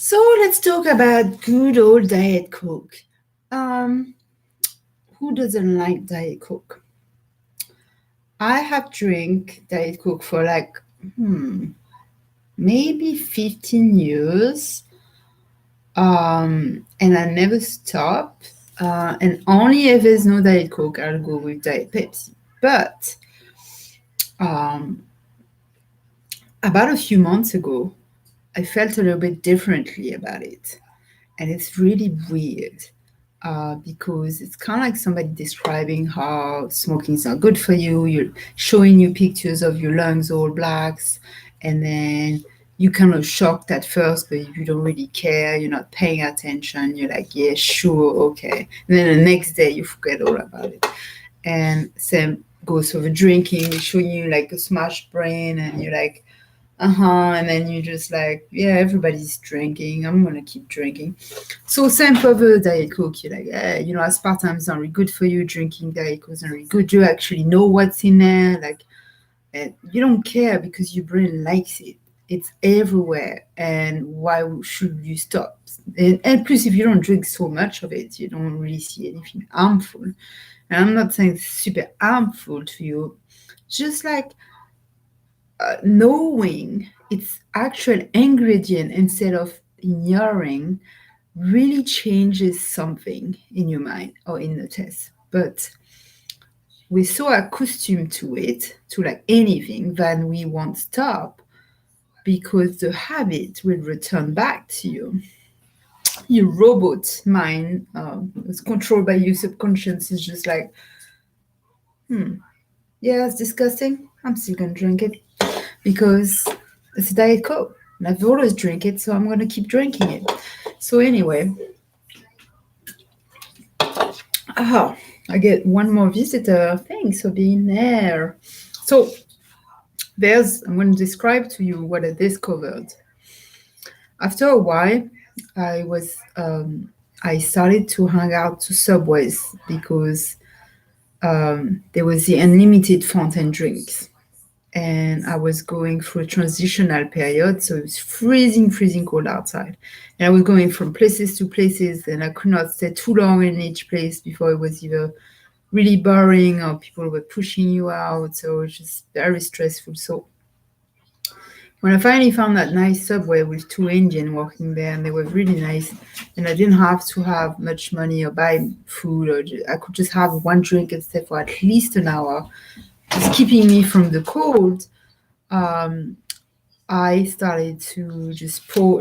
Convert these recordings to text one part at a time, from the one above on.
So let's talk about good old Diet Coke. Um, who doesn't like Diet Coke? I have drank Diet Coke for like maybe 15 years, and I never stop. And only if there's no Diet Coke, I'll go with Diet Pepsi. But um, about a few months ago, I felt a little bit differently about it, and it's really weird. Because it's kind of like somebody describing how smoking is not good for you. You're showing you pictures of your lungs all blacks, and then you kind of shocked at first, but you don't really care. You're not paying attention. You're like, yeah, sure, okay. And then the next day you forget all about it. And same goes for the drinking. They're showing you like a smashed brain, and you're like, and then you just like, yeah, everybody's drinking. I'm gonna keep drinking. So same for the Diet Coke. You're like, aspartame is not really good for you. Drinking Diet Coke is not really good. You actually know what's in there. Like, and you don't care because your brain likes it. It's everywhere. And why should you stop? And plus, if you don't drink so much of it, you don't really see anything harmful. And I'm not saying it's super harmful to you. Just like knowing its actual ingredient instead of ignoring really changes something in your mind or in the test. But we're so accustomed to it, to like anything, that we won't stop because the habit will return back to you. Your robot mind is controlled by your subconscious is just like, yeah, it's disgusting. I'm still gonna drink it because it's a Diet Coke. And I've always drink it, so I'm gonna keep drinking it. So anyway, I get one more visitor. Thanks for being there. So I'm going to describe to you what I discovered. After a while, I was I started to hang out to Subways because there was the unlimited fountain drinks. And I was going through a transitional period, so it was freezing cold outside. And I was going from places to places, and I could not stay too long in each place before it was either really boring or people were pushing you out. So it was just very stressful. So when I finally found that nice Subway with two Indians working there, and they were really nice, and I didn't have to have much money or buy food, or I could just have one drink and stay for at least an hour, just keeping me from the cold. I started to just fill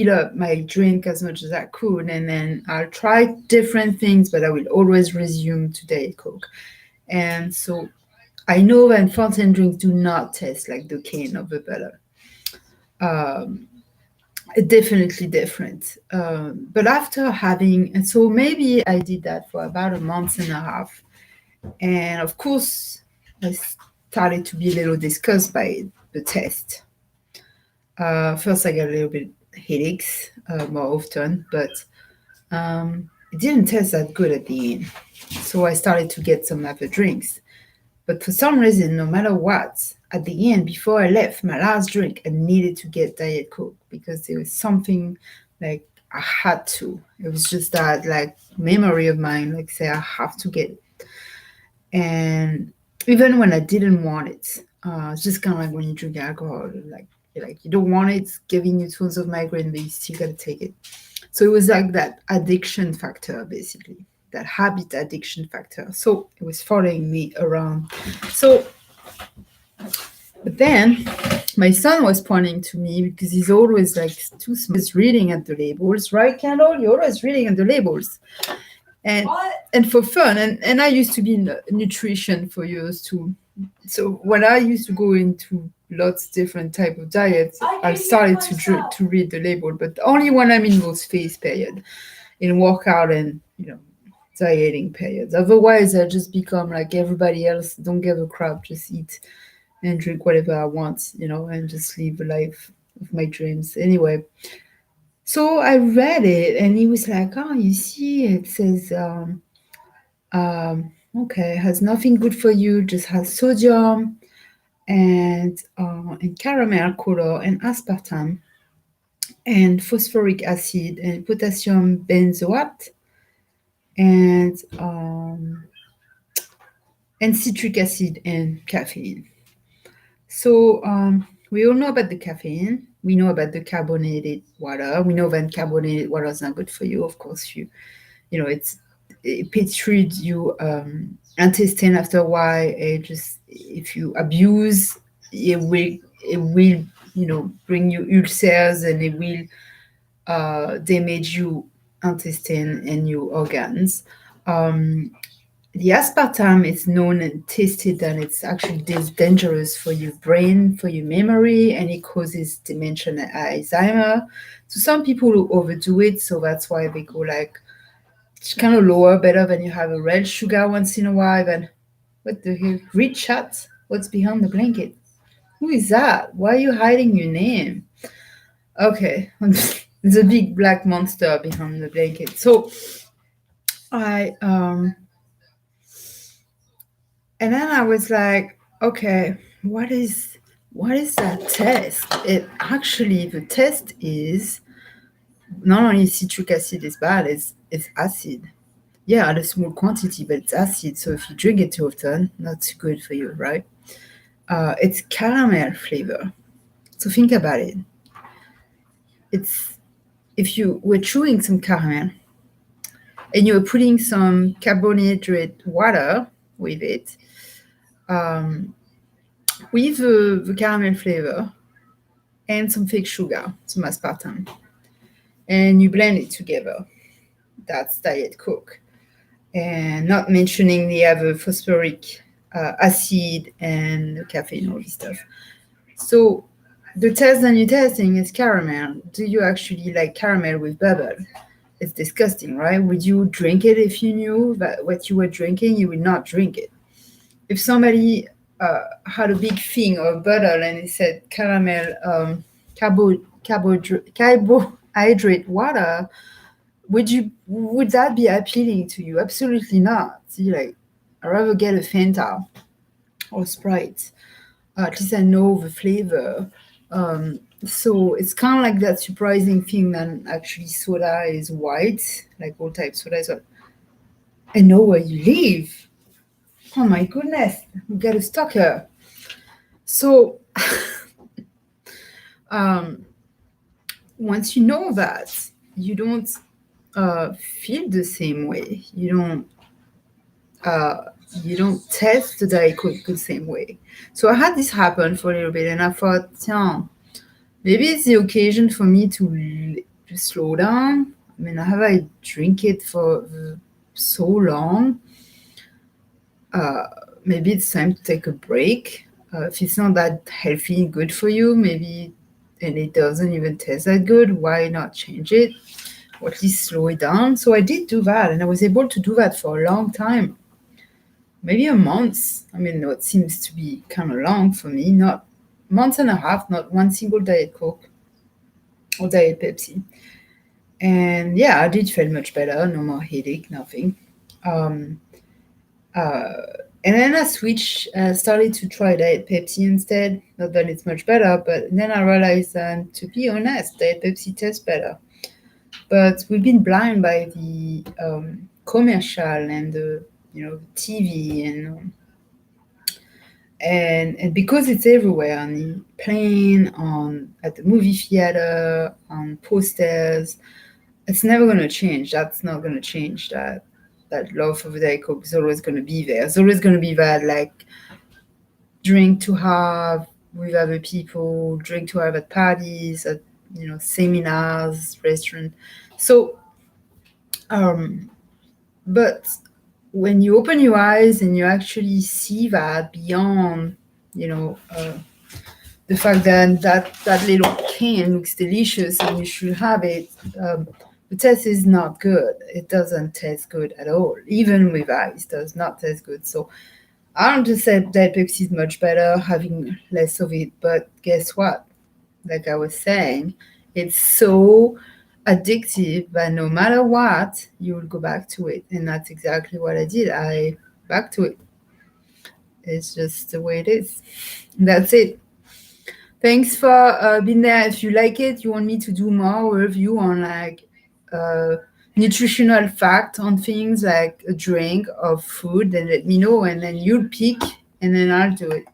up my drink as much as I could, and then I'll try different things, but I will always resume to Diet Coke. And so I know that fountain drinks do not taste like the cane of the butter. Definitely different. But after and so maybe I did that for about a month and a half. And of course, I started to be a little disgusted by the taste. First, I got a little bit headaches more often, but it didn't taste that good at the end. So I started to get some other drinks. But for some reason, no matter what, at the end, before I left my last drink, I needed to get Diet Coke because there was something like I had to. It was just that like memory of mine, like say I have to get it. And even when I didn't want it, it's just kind of like when you drink alcohol, like you don't want it, it's giving you tons of migraine, but you still gotta take it. So it was like that addiction factor, basically, that habit addiction factor. So it was following me around. So, but then my son was pointing to me because he's always like too small, reading at the labels, right, Kendall? You're always reading at the labels. And for fun. And I used to be in nutrition for years too. So when I used to go into lots of different type of diets, I started to read the label, but only when I'm in those phase period, in workout and dieting periods. Otherwise, I just become like everybody else. Don't give a crap. Just eat and drink whatever I want, and just live the life of my dreams. Anyway, so I read it, and he was like, "Oh, you see, it says." Okay, has nothing good for you, just has sodium and caramel color and aspartame. and phosphoric acid and potassium benzoate and and citric acid and caffeine. So we all know about the caffeine. We know about the carbonated water. We know that carbonated water is not good for you. Of course, you know it protrudes your intestine after a while. It just if you abuse, it will bring you ulcers, and it will damage your intestine and your organs. Um, the aspartame is known and tested that it's actually dangerous for your brain, for your memory, and it causes dementia and Alzheimer. So some people who overdo it, so that's why they go like it's kind of lower, better than you have a red sugar once in a while. Then what the hell? Read chat. What's behind the blanket? Who is that? Why are you hiding your name? Okay, there's a big black monster behind the blanket. So I and then I was like, okay, what is that test? It actually the test is not only citric acid is bad, it's acid. Yeah, at a small quantity, but it's acid. So if you drink it too often, not good for you, right? It's caramel flavor. So think about it. It's if you were chewing some caramel and you were putting some carbonated water with it, um, with the caramel flavor and some fake sugar, some aspartame, and you blend it together. That's Diet Coke. And not mentioning the other phosphoric acid and the caffeine, all this stuff. So the test that you're testing is caramel. Do you actually like caramel with bubble? It's disgusting, right? Would you drink it if you knew that what you were drinking, you would not drink it? If somebody had a big thing or a bottle and it said caramel, carbohydrate water, would that be appealing to you? Absolutely not. See, like I'd rather get a Fanta or Sprite. At least I know the flavor. So it's kind of like that surprising thing that actually soda is white, like all types of soda. So I know where you live. Oh my goodness, we got a stalker. So once you know that, you don't feel the same way. You don't test the Diet Coke the same way. So I had this happen for a little bit, and I thought, maybe it's the occasion for me to slow down. I mean, have I drink it for so long? Maybe it's time to take a break. If it's not that healthy and good for you, maybe, and it doesn't even taste that good, why not change it? Or at least slow it down. So I did do that, and I was able to do that for a long time. Maybe a month. I mean, no, it seems to be kind of long for me. Not month and a half, not one single Diet Coke or Diet Pepsi. And yeah, I did feel much better. No more headache, nothing. Um, and then I switched, started to try Diet Pepsi instead. Not that it's much better, but then I realized that, to be honest, Diet Pepsi tastes better. But we've been blind by the commercial and the TV and because it's everywhere on the plane, on at the movie theater, on posters, it's never going to change. That's not going to change. That love for the Diet Coke is always going to be there. It's always going to be that like drink to have with other people, drink to have at parties, at seminars, restaurant. So, but when you open your eyes and you actually see that beyond, the fact that little can looks delicious and you should have it, the taste is not good. It doesn't taste good at all. Even with ice, it does not taste good. So I don't just say that Pepsi is much better having less of it, but guess what? Like I was saying, it's so addictive that no matter what, you will go back to it. And that's exactly what I did. I back to it. It's just the way it is. That's it. Thanks for being there. If you like it, you want me to do more review on like uh, nutritional fact on things like a drink or food, then let me know, and then you'll pick, and then I'll do it.